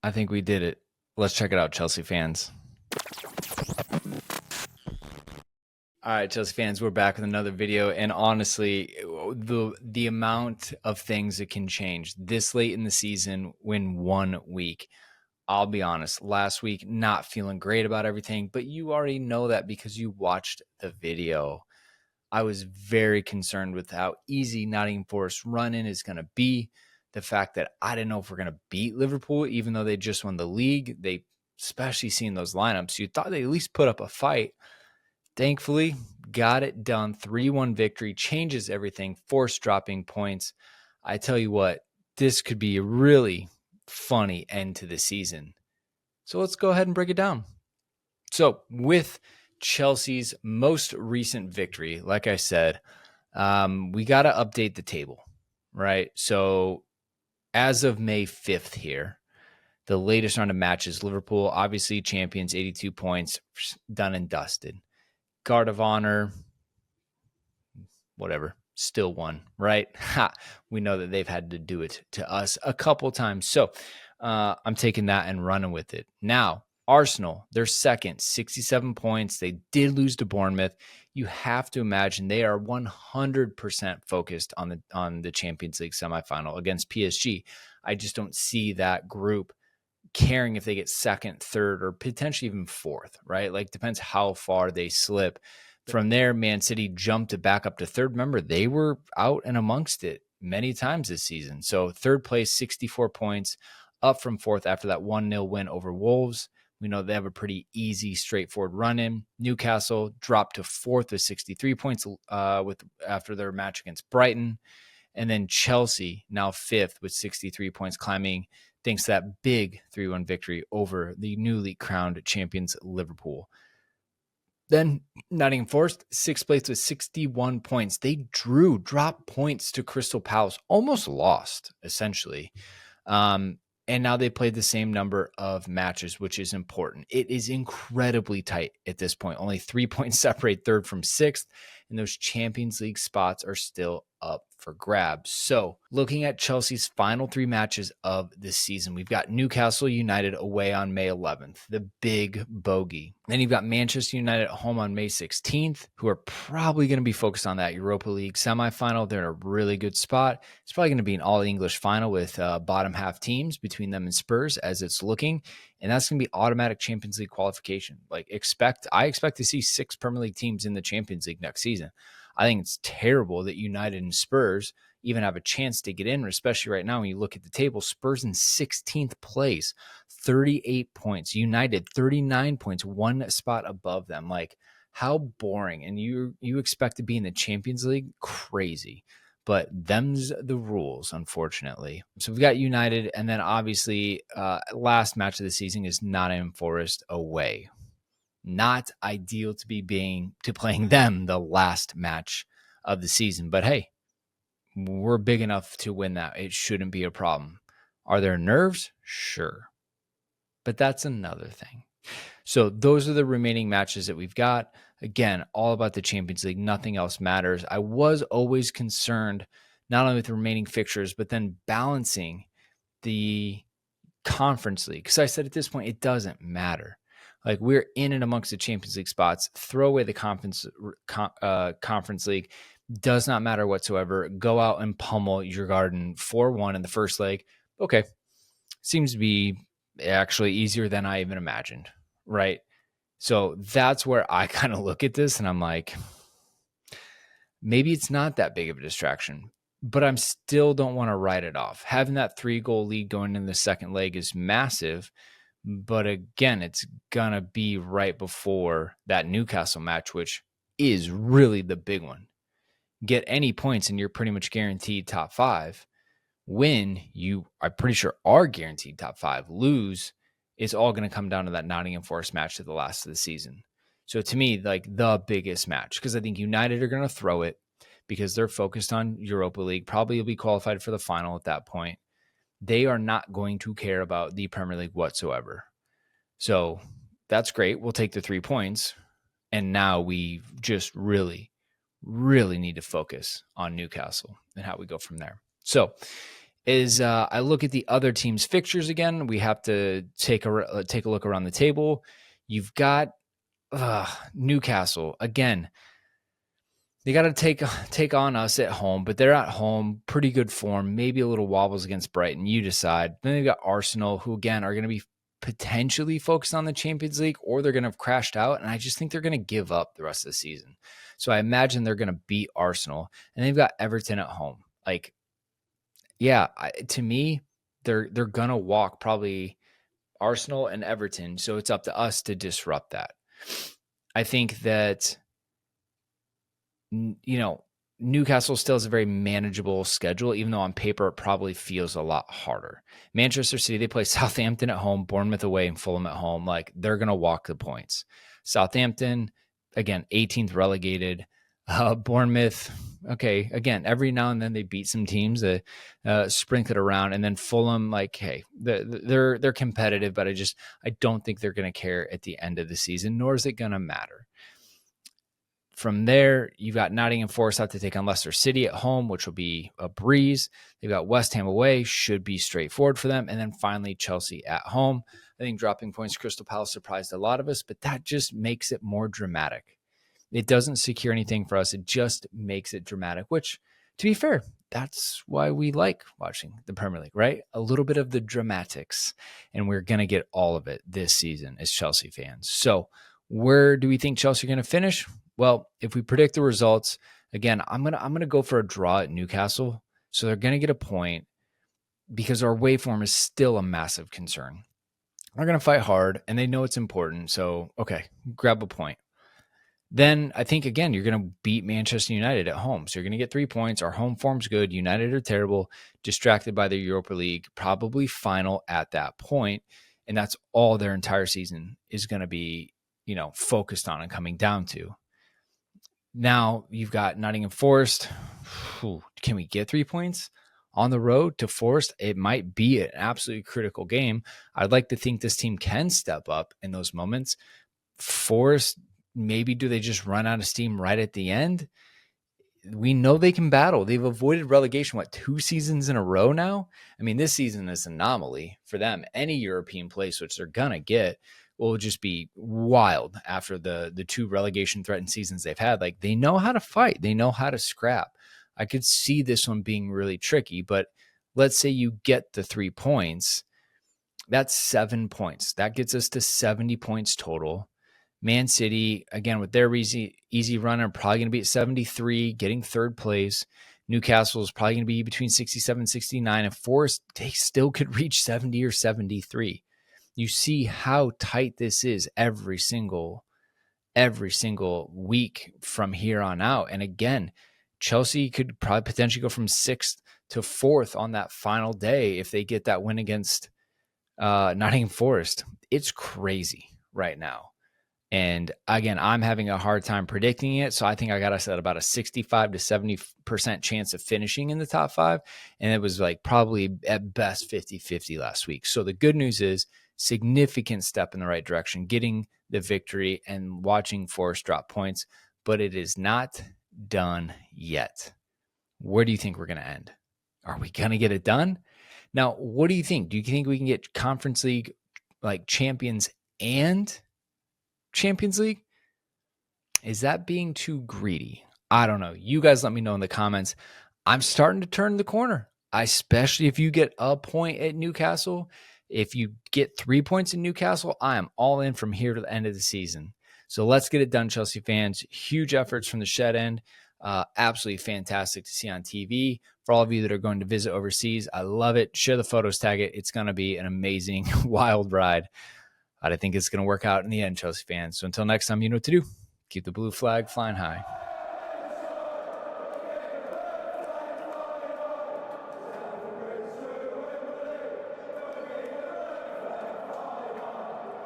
I think we did it. Let's check it out, Chelsea fans. All right, Chelsea fans, we're back with another video. And honestly, the amount of things that can change this late in the season when 1 week. I'll be honest, last week, not feeling great about everything, but you already know that because you watched the video. I was very concerned with how easy Nottingham Forest run-in is going to be. The fact that I didn't know if we're going to beat Liverpool, even though they just won the league. They, especially seeing those lineups, you thought they at least put up a fight. Thankfully, got it done. 3-1 victory changes everything, force dropping points. I tell you what, this could be a really funny end to the season. So let's go ahead and break it down. So with Chelsea's most recent victory, like I said, we got to update the table, right? So as of May 5th here, the latest round of matches, Liverpool, obviously champions, 82 points, done and dusted. Guard of honor, whatever, still won, right? We know that they've had to do it to us a couple times. So I'm taking that and running with it. Now, Arsenal, they're second, 67 points. They did lose to Bournemouth. You have to imagine they are 100% focused on the Champions League semifinal against PSG. I just don't see that group caring if they get second, third, or potentially even fourth, right? Like, depends how far they slip. From there, Man City jumped it back up to third. Remember, they were out and amongst it many times this season. So third place, 64 points, up from fourth after that 1-0 win over Wolves. We know they have a pretty easy, straightforward run-in. Newcastle dropped to fourth with 63 points after their match against Brighton. And then Chelsea, now fifth with 63 points, climbing thanks to that big 3-1 victory over the newly crowned champions Liverpool. Then Nottingham Forest, sixth place with 61 points. They dropped points to Crystal Palace, almost lost, essentially. And now they played the same number of matches, which is important. It is incredibly tight at this point. Only 3 points separate third from sixth, and those Champions League spots are still up for grabs. So looking at Chelsea's final 3 matches of this season, we've got Newcastle United away on May 11th, the big bogey. Then you've got Manchester United at home on May 16th, who are probably going to be focused on that Europa League semifinal. They're in a really good spot. It's probably going to be an all-English final with bottom half teams between them and Spurs as it's looking. And that's going to be automatic Champions League qualification. I expect to see 6 Premier League teams in the Champions League next season. I think it's terrible that United and Spurs even have a chance to get in, especially right now when you look at the table. Spurs in 16th place, 38 points. United, 39 points, 1 spot above them. Like, how boring. And you expect to be in the Champions League? Crazy. But them's the rules, unfortunately. So we've got United, and then obviously last match of the season is Nottingham Forest away. Not ideal to be playing them the last match of the season. But hey, we're big enough to win that. It shouldn't be a problem. Are there nerves? Sure. But that's another thing. So those are the remaining matches that we've got. Again, all about the Champions League. Nothing else matters. I was always concerned not only with the remaining fixtures, but then balancing the Conference League. Because I said at this point, it doesn't matter. Like, we're in and amongst the Champions League spots. Throw away the Conference League. Does not matter whatsoever. Go out and pummel your Garden 4-1 in the first leg. Okay. Seems to be actually easier than I even imagined, right? So that's where I kind of look at this and I'm like, maybe it's not that big of a distraction, but I'm still don't want to write it off. Having that 3-goal lead going in the second leg is massive. But again, it's going to be right before that Newcastle match, which is really the big one. Get any points and you're pretty much guaranteed top 5. Win, you are pretty sure are guaranteed top 5. Lose, it's all going to come down to that Nottingham Forest match at the last of the season. So to me, like, the biggest match, because I think United are going to throw it because they're focused on Europa League, probably will be qualified for the final at that point. They are not going to care about the Premier League whatsoever. So that's great. We'll take the 3 points. And now we just really need to focus on Newcastle and how we go from there. So is I look at the other team's fixtures again. We have to take a look around the table. You've got Newcastle again. They got to take on us at home, but they're at home, pretty good form, maybe a little wobbles against Brighton. You decide. Then they've got Arsenal, who again are going to be potentially focused on the Champions League, or they're going to have crashed out, and I just think they're going to give up the rest of the season. So I imagine they're going to beat Arsenal, and they've got Everton at home. Like, yeah, to me, they're going to walk probably Arsenal and Everton, so it's up to us to disrupt that. I think that, Newcastle still has a very manageable schedule, even though on paper it probably feels a lot harder. Manchester City, they play Southampton at home, Bournemouth away, and Fulham at home. Like, they're going to walk the points. Southampton, again, 18th relegated. Bournemouth, okay, again, every now and then they beat some teams that sprinkle it around. And then Fulham, like, hey, they're competitive, but I don't think they're going to care at the end of the season, nor is it going to matter. From there, you've got Nottingham Forest out to take on Leicester City at home, which will be a breeze. They've got West Ham away, should be straightforward for them. And then finally, Chelsea at home. I think dropping points, Crystal Palace surprised a lot of us, but that just makes it more dramatic. It doesn't secure anything for us. It just makes it dramatic, which, to be fair, that's why we like watching the Premier League, right? A little bit of the dramatics, and we're going to get all of it this season as Chelsea fans. So where do we think Chelsea are going to finish? Well, if we predict the results, again, I'm gonna go for a draw at Newcastle. So they're going to get a point because our away form is still a massive concern. They're going to fight hard, and they know it's important. So, okay, grab a point. Then I think, again, you're going to beat Manchester United at home. So you're going to get 3 points. Our home form's good. United are terrible, distracted by their Europa League, probably final at that point. And that's all their entire season is going to be, focused on and coming down to. Now you've got Nottingham Forest. Can we get 3 points on the road to Forest? It might be an absolutely critical game. I'd like to think this team can step up in those moments. Forest, maybe do they just run out of steam right at the end? We know they can battle. They've avoided relegation, 2 seasons in a row now? I mean, this season is an anomaly for them. Any European place, which they're going to get, will just be wild after the 2 relegation threatened seasons they've had. Like, they know how to fight. They know how to scrap. I could see this one being really tricky, but let's say you get the 3 points. That's 7 points. That gets us to 70 points total. Man City, again, with their easy run, are probably going to be at 73, getting 3rd place. Newcastle is probably going to be between 67 and 69. And Forest, they still could reach 70 or 73. You see how tight this is every single week from here on out. And again, Chelsea could probably potentially go from 6th to 4th on that final day if they get that win against Nottingham Forest. It's crazy right now. And again, I'm having a hard time predicting it. So I think I got us at about a 65 to 70% chance of finishing in the top 5. And it was like probably at best 50-50 last week. So the good news is significant step in the right direction, getting the victory and watching Forest drop points, but it is not done yet. Where do you think we're going to end? Are we going to get it done? Now, what do you think? Do you think we can get Conference League like champions and Champions League? Is that being too greedy? I don't know. You guys let me know in the comments. I'm starting to turn the corner, especially if you get a point at Newcastle. If you get 3 points in Newcastle, I am all in from here to the end of the season. So let's get it done, Chelsea fans. Huge efforts from the shed end. Absolutely fantastic to see on TV. For all of you that are going to visit overseas, I love it. Share the photos, tag it. It's going to be an amazing, wild ride. I think it's going to work out in the end, Chelsea fans. So until next time, you know what to do. Keep the blue flag flying high.